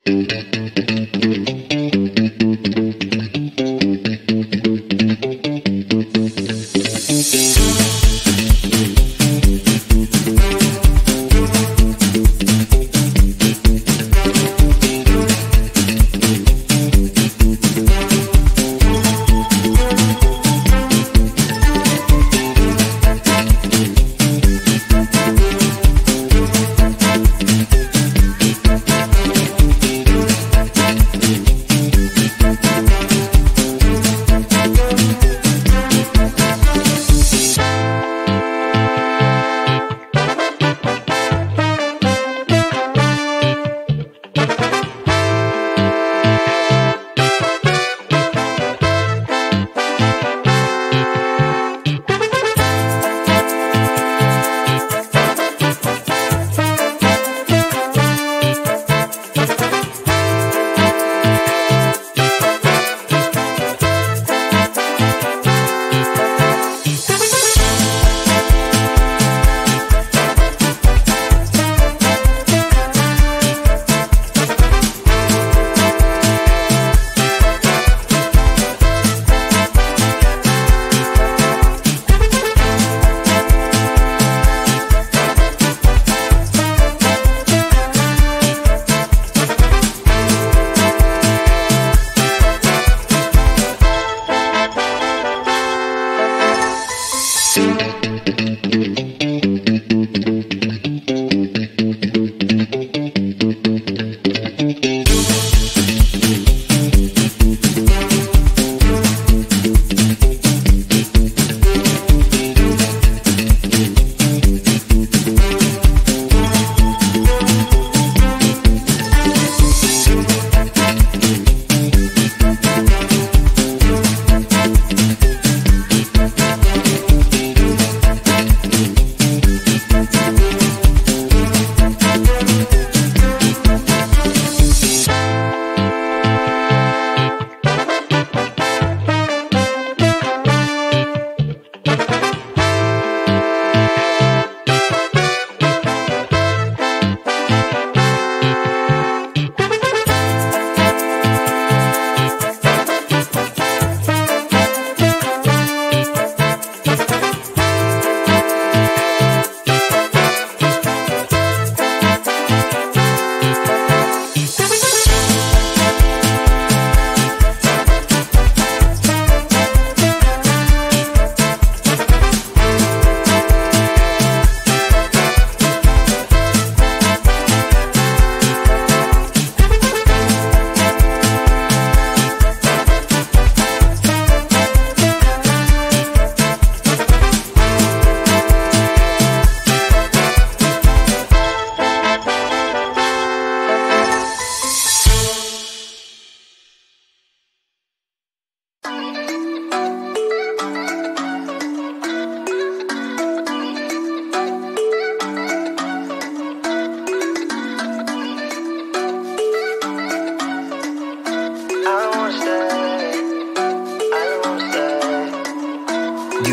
You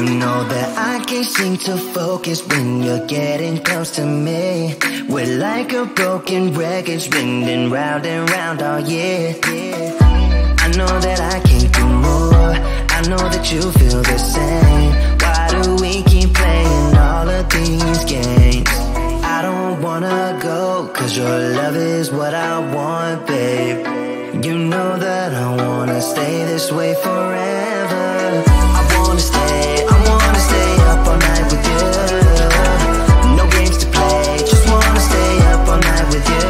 know that I can't seem to focus when you're getting close to me. We're like a broken record spinning round and round all year. I know that I can't do more. I know that you feel the same. Why do we keep playing all of these games? I don't wanna go, cause your love is what I want, babe. You know that I wanna stay this way forever. I wanna stay up all night with you. No games to play, just wanna stay up all night with you.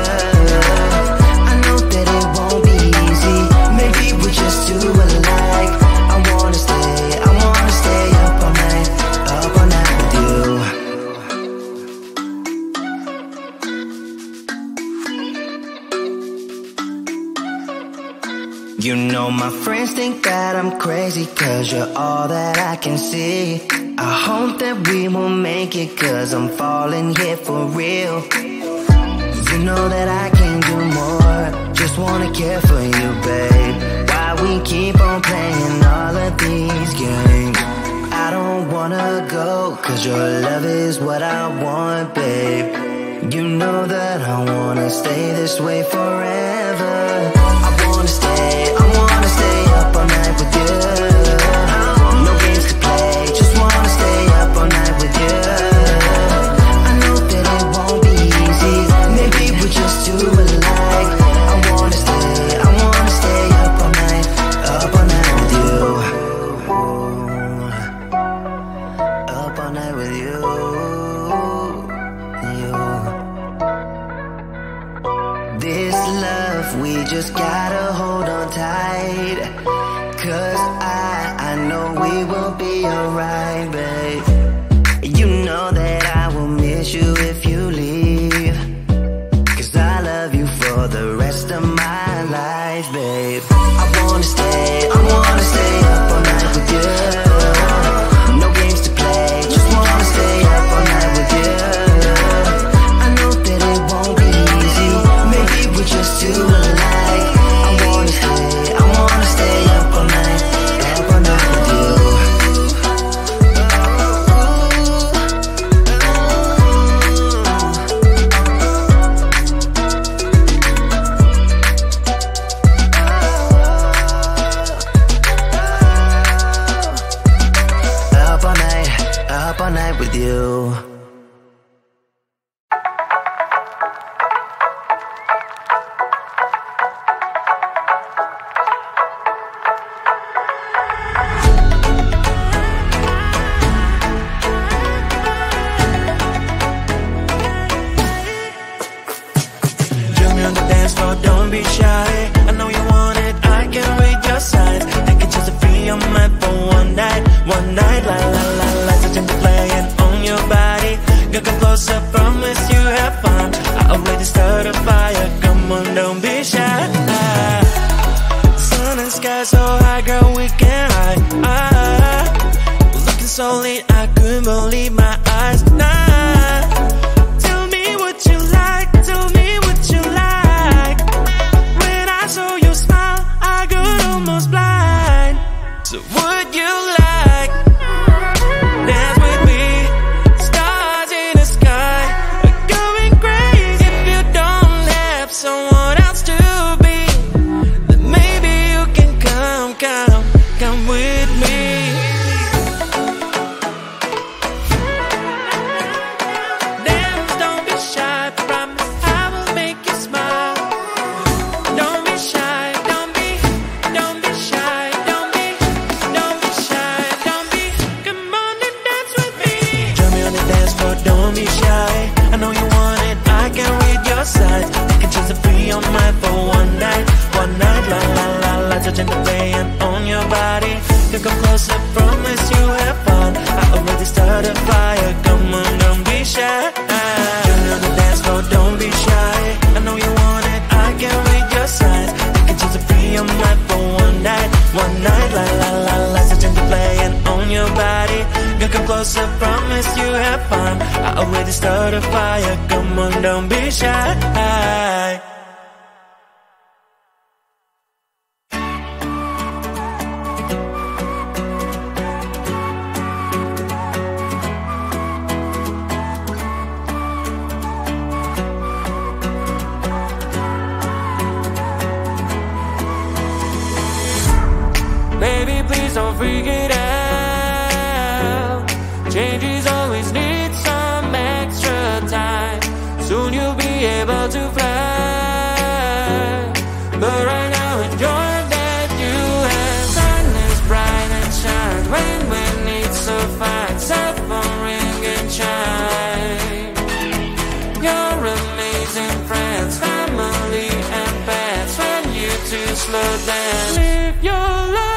I know that it won't be easy, maybe we're just too alike. I wanna stay up all night with you. You know my friends think that I'm crazy, cause you're all that I can see. I hope that we will make it, cause I'm falling here for real. You know that I can do more, just wanna care for you, babe. Why we keep on playing all of these games? I don't wanna go, cause your love is what I want, babe. You know that I wanna stay this way forever. love, we just gotta hold on tight. 'Cause I know we will be alright, babe. You know that I will miss you if you leave. 'Cause I love you for the rest of my life, babe. I wanna stay up all night with you. No games to play, just wanna stay up all night with you. I know that it won't be easy, maybe we're just too alike. I wanna stay up all night with you. Up all night with you. Join me on the dance floor, don't be shy. I know you want it, I can read your signs. I can just be on my for one night, la la la la. Touching the playing on your body, girl, come closer, promise you have fun. I already started a fire, come on, don't be shy. Sun and sky so high, girl, we can hide. Looking so late, I couldn't believe my eyes. Tell me what you like, tell me what you like. When I saw your smile, I got almost blind. So would you like dance with me? Stars in the sky are going crazy. If you don't have someone else to be, then maybe you can come with me. Dance, don't be shy, promise I will make you smile. Don't be shy, don't be shy, don't be shy, don't be. Come on and dance with me. Join me on the dance floor, don't be shy. I know you want it, I can read your signs. I can choose to be on mine for one night, la la la la. Touching the playing on your body, you come closer, promise you have fun. I already started a fire, come on, don't be shy. Join me on the dance floor, don't be shy. I know you want it, I can read your signs. I can choose to be on mine for one night, la la la la. Touching the playing on your body, you come closer, promise you have fun. I already started a fire, come on, don't be shy. Baby, please don't freak it out. Changes always need some extra time. Soon you'll be able to fly. But right now enjoy that you have. Sun is bright and shine when it's so fine. Cell phone ring and chime. Your amazing friends, family and pets. When you two slow down, live your life.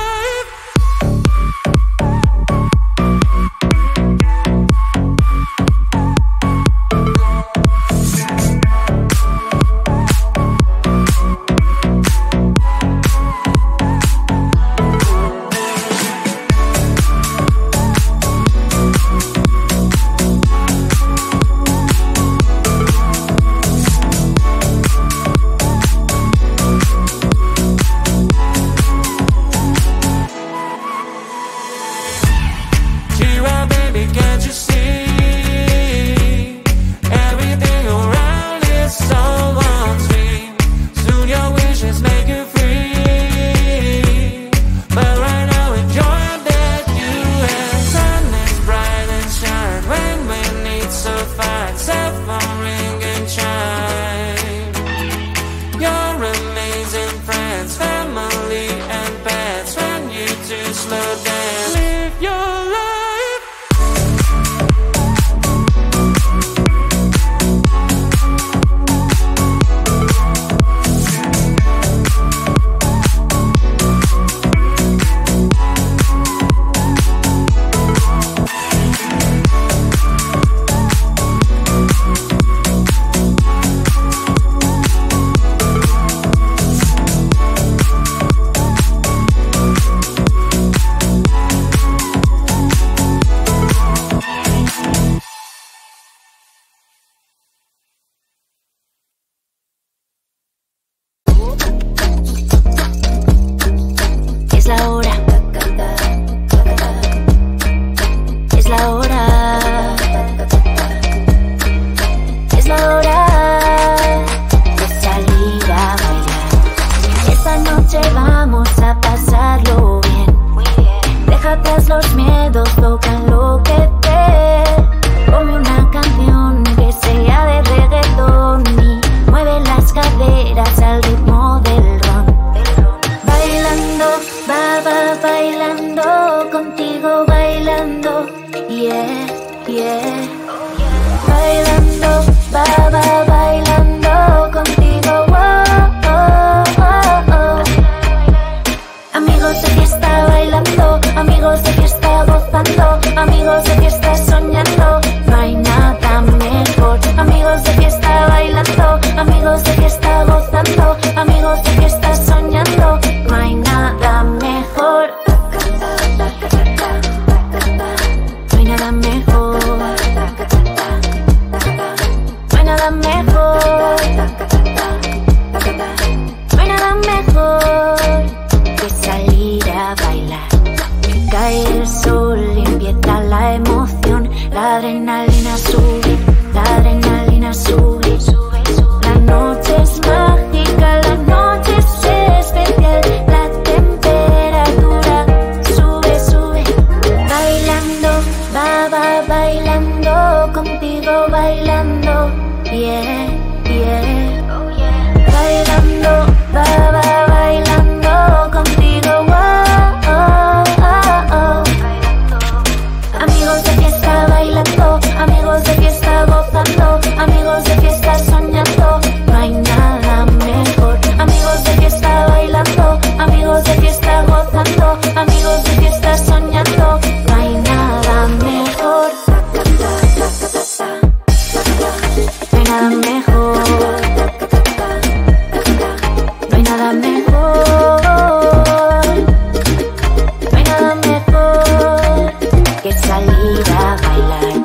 de fiesta soñando, no hay nada mejor. No hay nada mejor. No hay nada mejor. No hay nada mejor que salir a bailar. Cae el sol y empieza la emoción. La adrenalina sube, la adrenalina sube. La noche es mágica, la noche es especial. La temperatura sube, sube. Bailando, va bailando, contigo bailando. Yeah, yeah. Bailando, va bailando, contigo. Amigos de fiesta bailando, amigos de fiesta gozando, amigos de fiesta soñando, no hay nada mejor. Amigos de fiesta bailando, amigos de fiesta gozando, amigos de fiesta soñando, no hay nada mejor. No hay nada mejor. No hay nada mejor. No hay nada mejor que salir a bailar.